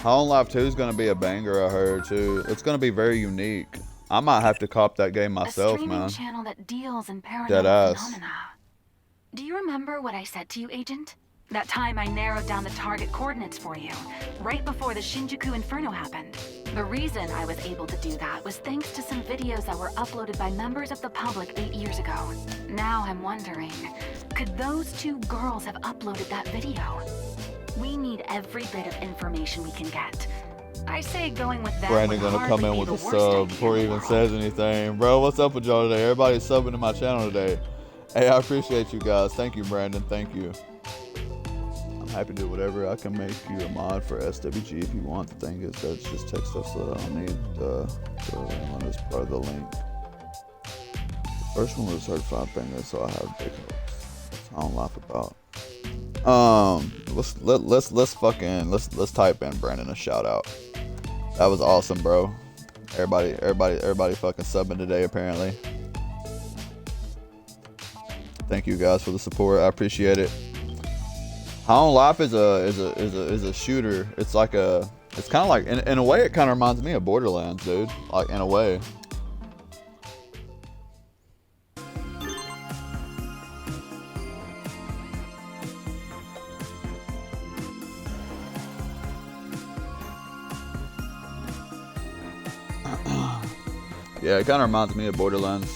Hollow Life 2 is gonna be a banger, I heard too. It's gonna be very unique. I might have to cop that game myself, A streaming man. channel that deals in Dead paranormal ass. phenomena. Do you remember what I said to you, Agent? That time I narrowed down the target coordinates for you, right before the Shinjuku Inferno happened. The reason I was able to do that was thanks to some videos that were uploaded by members of the public 8 years ago. Now I'm wondering, could those two girls have uploaded that video? We need every bit of information we can get. I say going with that. Brandon gonna come in with a sub before he even says anything. Bro, what's up with y'all today? Everybody's subbing to my channel today. Hey, I appreciate you guys. Thank you, Brandon. Thank you. I'm happy to do whatever. I can make you a mod for SWG if you want. The thing is, that's just text us, so I don't need the one that's part of the link. First one was certified banger, so I have big hopes. That's what I don't laugh about. Let's type in Brandon a shout out. That was awesome, bro. Everybody fucking subbing today apparently. Thank you guys for the support. I appreciate it. Hollow Life is a shooter. It's kind of like in a way it kind of reminds me of Borderlands, dude. Like in a way. Yeah, it kind of reminds me of Borderlands.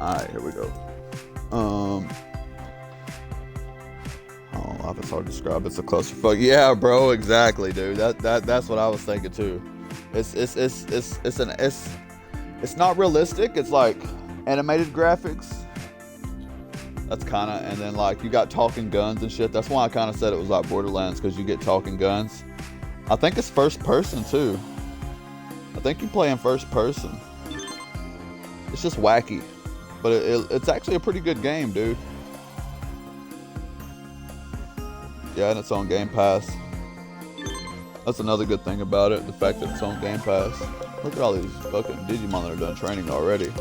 Alright, here we go. Oh, it's hard to describe. It's a clusterfuck. Yeah, bro, exactly, dude. That's what I was thinking too. It's not realistic. It's like animated graphics. That's kind of, and then like you got talking guns and shit. That's why I kind of said it was like Borderlands, because you get talking guns. I think it's first person too. I think you play in first person. It's just wacky. But it's actually a pretty good game, dude. Yeah, and it's on Game Pass. That's another good thing about it, the fact that it's on Game Pass. Look at all these fucking Digimon that are done training already.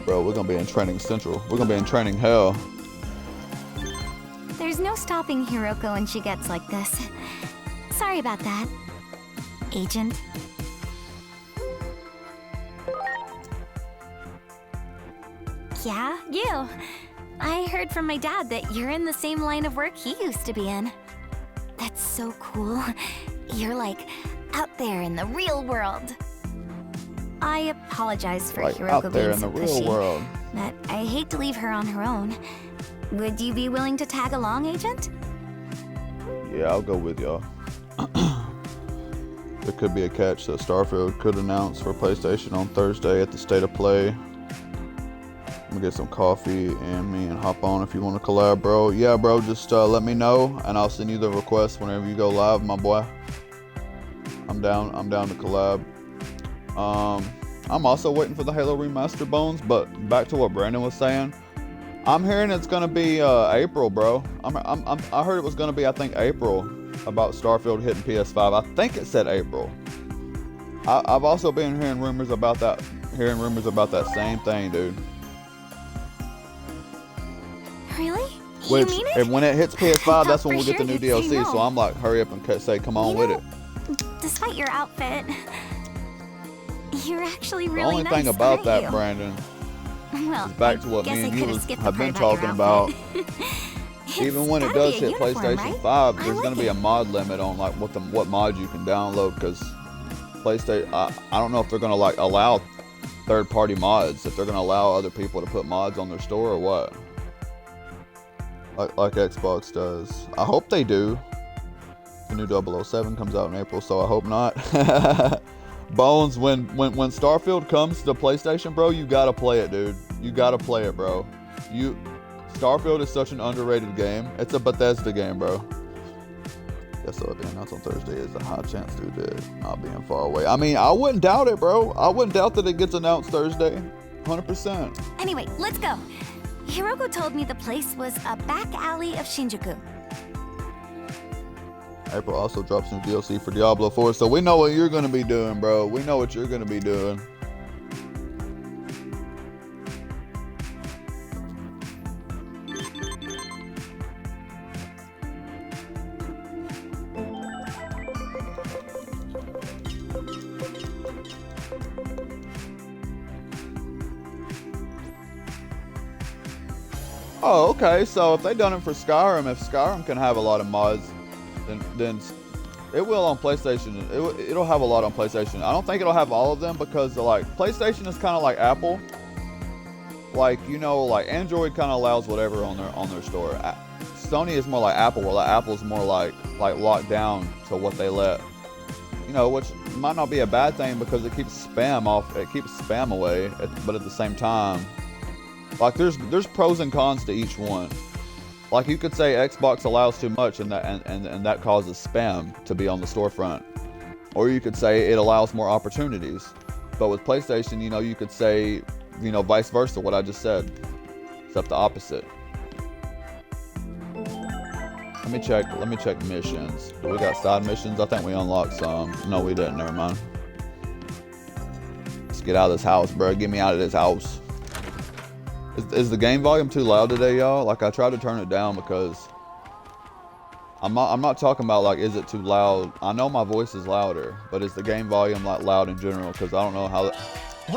Bro, we're gonna be in training central. We're gonna be in training hell. There's no stopping Hiroko when she gets like this. Sorry about that, Agent. Yeah, you. I heard from my dad that you're in the same line of work he used to be in. That's so cool. You're like out there in the real world. I apologize for Like Hiroko out there being in so the real pushy, world. but I hate to leave her on her own. Would you be willing to tag along, Agent? Yeah, I'll go with y'all. There could be a catch that Starfield could announce for PlayStation on Thursday at the State of Play. I'm gonna get some coffee and me and hop on if you want to collab, bro. Yeah, bro, just let me know and I'll send you the request whenever you go live, my boy. I'm down to collab. I'm also waiting for the Halo Remaster Bones, but back to what Brandon was saying. I'm hearing it's gonna be April, bro. I heard it was gonna be, I think, April, about Starfield hitting PS5. I think it said April. I've also been hearing rumors about that same thing, dude. Really? Which, you mean it? and when it hits PS5, that's when For we'll get the sure new you'd say DLC. no. So I'm like, hurry up and say, come on with it. Despite your outfit, you're actually The really only nice, thing about aren't that, you? Brandon, Well, is back to what guess me I and you could've skipped the have been part talking your about. outfit. Even when it It's gotta does be a hit uniform, PlayStation right? 5, I there's like going to be it. a mod limit on like what mod you can download, because PlayStation, I don't know if they're going to like allow third-party mods, if they're going to allow other people to put mods on their store or what. Like Xbox does. I hope they do. The new 007 comes out in April, so I hope not. Bones, when Starfield comes to PlayStation, bro, you gotta play it, dude. You gotta play it, bro. Starfield is such an underrated game. It's a Bethesda game, bro. Guess so. It'll be announced on Thursday. Is a high chance due date not being far away. I mean, I wouldn't doubt it, bro. I wouldn't doubt that it gets announced Thursday. 100%. Anyway, let's go. Hiroko told me the place was a back alley of Shinjuku. April also drops new DLC for Diablo 4, so we know what you're gonna be doing, bro. We know what you're gonna be doing. Oh, okay. So if they done it for Skyrim, if Skyrim can have a lot of mods, then it will on PlayStation. It'll have a lot on PlayStation. I don't think it'll have all of them because like PlayStation is kind of like Apple. Like, you know, like Android kind of allows whatever on their store. Sony is more like Apple, where like Apple's more like locked down to what they let. You know, which might not be a bad thing because it keeps spam away. But at the same time, like there's pros and cons to each one. Like you could say Xbox allows too much and that causes spam to be on the storefront. Or you could say it allows more opportunities. But with PlayStation, you know, you could say, you know, vice versa, what I just said. Except the opposite. Let me check missions. Do we got side missions? I think we unlocked some. No, we didn't. Never mind. Let's get out of this house, bro. Get me out of this house. Is the game volume too loud today, y'all? Like I tried to turn it down because I'm not talking about like is it too loud. I know my voice is louder, but is the game volume like loud in general? Because I don't know how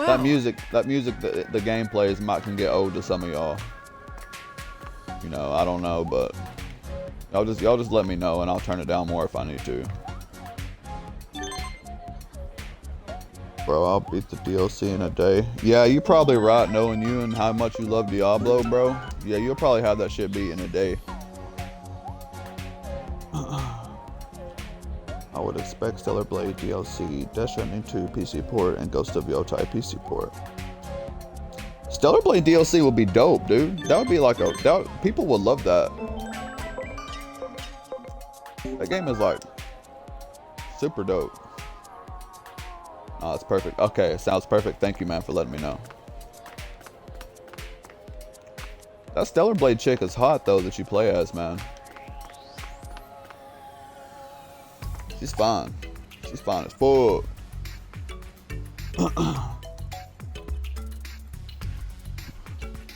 that music the game plays can get old to some of y'all. You know, I don't know, but y'all just let me know and I'll turn it down more if I need to. Bro, I'll beat the DLC in a day. Yeah, you're probably right, knowing you and how much you love Diablo, bro. Yeah, you'll probably have that shit beat in a day. I would expect Stellar Blade DLC, Death Stranding 2 PC port, and Ghost of Yotai PC port. Stellar Blade DLC would be dope, dude. That would be like people would love that. That game is like super dope. Oh, it's perfect. Okay, it sounds perfect. Thank you, man, for letting me know. That Stellar Blade chick is hot, though, that you play as, man. She's fine. She's fine as fuck.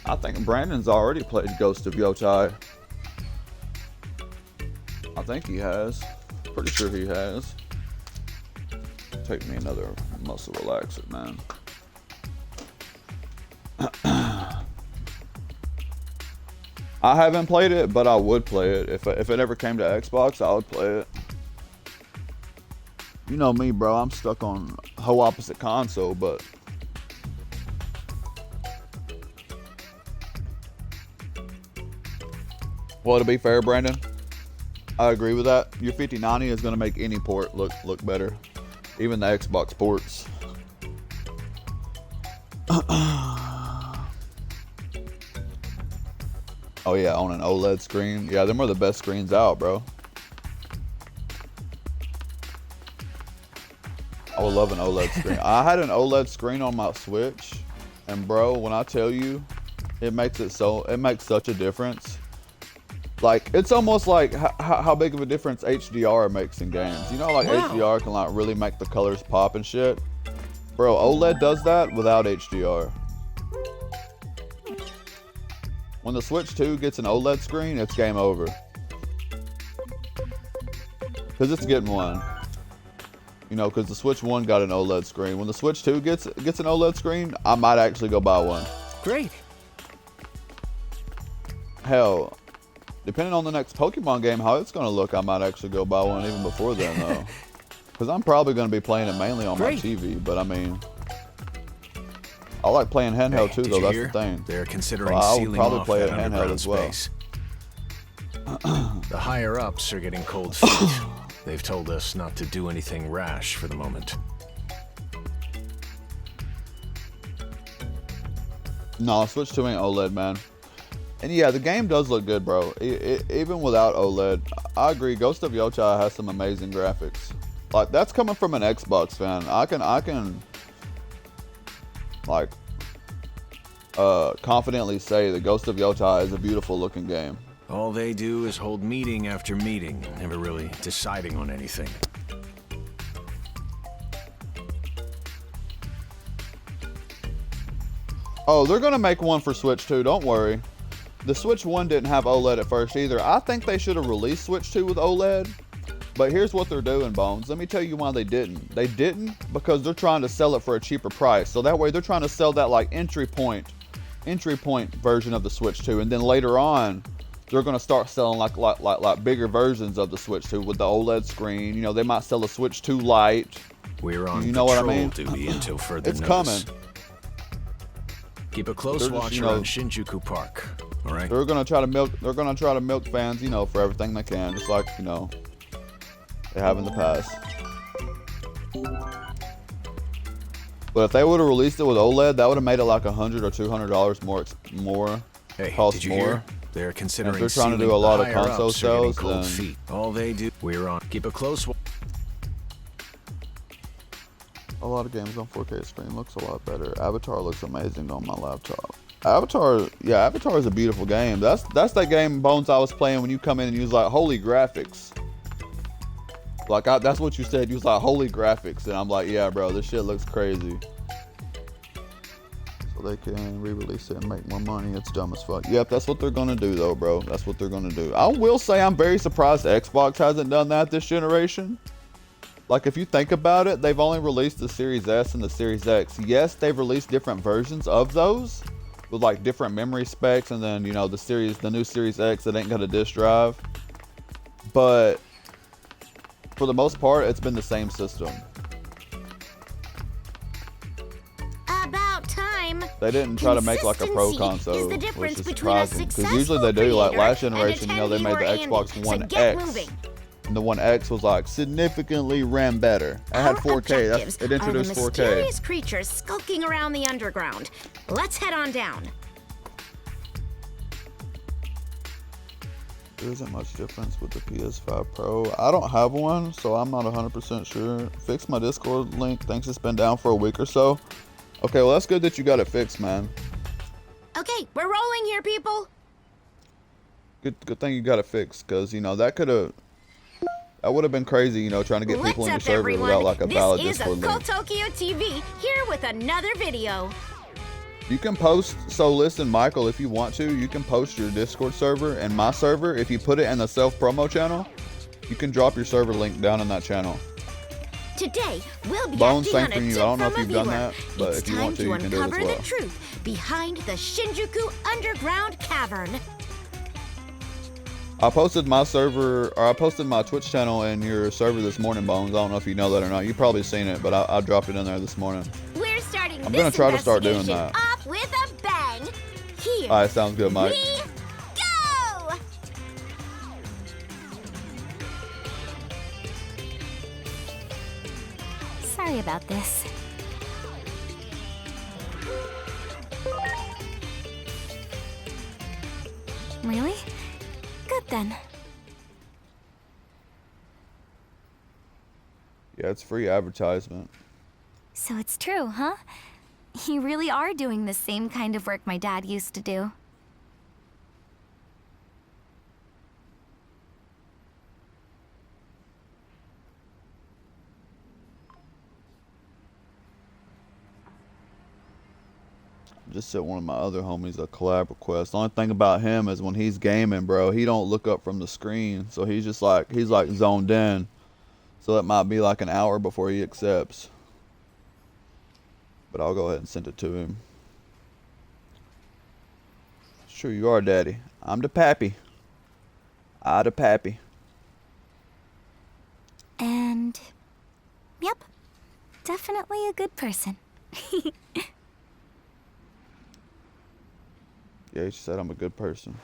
I think Brandon's already played Ghost of Yotai. I think he has. Pretty sure he has. Take me another muscle relaxer, man. I haven't played it, but I would play it. If it ever came to Xbox, I would play it. You know me, bro. I'm stuck on whole opposite console, but well, to be fair, Brandon, I agree with that. Your 5090 is going to make any port look better. Even the Xbox ports. Oh yeah, on an OLED screen. Yeah, them are the best screens out, bro. I would love an OLED screen. I had an OLED screen on my Switch, and bro, when I tell you, it makes such a difference. Like, it's almost like how big of a difference HDR makes in games. You know, like HDR can like really make the colors pop and shit. Bro, OLED does that without HDR. When the Switch 2 gets an OLED screen, it's game over. Because it's getting one. You know, because the Switch 1 got an OLED screen. When the Switch 2 gets an OLED screen, I might actually go buy one. Great. Hell, depending on the next Pokemon game, how it's going to look, I might actually go buy one even before then, though. Because I'm probably going to be playing it mainly on my TV, but I mean, I like playing handheld too, though. That's the thing. They're considering I would sealing probably off play that it handheld underground as well. space. The higher ups are getting cold feet. They've told us not to do anything rash for the moment. No, Switch 2 ain't OLED, man. And yeah, the game does look good, bro. Even without OLED, I agree. Ghost of Yochai has some amazing graphics. Like, that's coming from an Xbox fan. I can like confidently say that Ghost of Yochai is a beautiful looking game. All they do is hold meeting after meeting, never really deciding on anything. Oh, they're gonna make one for Switch 2, don't worry. The Switch 1 didn't have OLED at first either. I think they should have released Switch 2 with OLED. But here's what they're doing, Bones. Let me tell you why they didn't. They didn't because they're trying to sell it for a cheaper price. So that way they're trying to sell that like entry point version of the Switch 2. And then later on, they're gonna start selling like bigger versions of the Switch 2 with the OLED screen. You know, they might sell a Switch 2 Lite. We're on you know what I mean? duty until further it's notice. Coming. Keep a close watch around Shinjuku Park. All right. They're gonna try to milk fans, you know, for everything they can, just like, you know, they have in the past. But if they would have released it with OLED, that would have made it like $100 or $200 more. Hey, cost did you more. Hear? They're considering. And if they're trying to do a lot of console sales, cold then feet. All they do. We're on. Keep a close watch. a lot of games on 4K screen looks a lot better. Avatar looks amazing on my laptop. Avatar is a beautiful game. That's that game, Bones, I was playing when you come in and you was like, holy graphics. Like, that's what you said. You was like, holy graphics. And I'm like, yeah, bro, this shit looks crazy. So they can re-release it and make more money. It's dumb as fuck. Yep, that's what they're gonna do though, bro. That's what they're gonna do. I will say I'm very surprised Xbox hasn't done that this generation. Like, if you think about it, they've only released the Series S and the Series X. Yes, they've released different versions of those with like different memory specs, and then, you know, the new Series X that ain't got a disk drive. But for the most part, it's been the same system. About time. They didn't try to make like a pro console, which is surprising, because usually they do. Like last generation, you know, they made the Xbox One X. And the One X was like significantly ran better. It had 4K. It introduced 4K. Mysterious creatures skulking around the underground. Let's head on down. There isn't much difference with the PS5 Pro. I don't have one, so I'm not 100% sure. Fix my Discord link. Thanks, it's been down for a week or so. Okay, well, that's good that you got it fixed, man. Okay, we're rolling here, people. Good thing you got it fixed, because, you know, that would have been crazy, you know, trying to get people in your server without like a valid Discord link. This is Tokyo TV here with another video. You can post, so listen, Michael, if you want to, you can post your Discord server and my server. If you put it in the self-promo channel, you can drop your server link down in that channel. Today, we'll be Bones, acting on thank a you. tip I don't know from if a you've done viewer. that, but It's if you time want to, to you can do it as uncover well. the truth behind the Shinjuku underground cavern. I posted my server, or I posted my Twitch channel in your server this morning, Bones. I don't know if you know that or not. You've probably seen it, but I dropped it in there this morning. We're starting I'm this gonna try to start doing investigation that. off with a bang. Here Alright, sounds good, Mike. we go! Sorry about this. Really? Good then. Yeah, it's free advertisement. So it's true, huh? You really are doing the same kind of work my dad used to do. Just sent one of my other homies a collab request. The only thing about him is when he's gaming, bro, he don't look up from the screen. So he's like zoned in. So it might be like an hour before he accepts. But I'll go ahead and send it to him. Sure you are, Daddy. I'm the pappy. I the pappy. And... yep. Definitely a good person. Yeah, she said I'm a good person.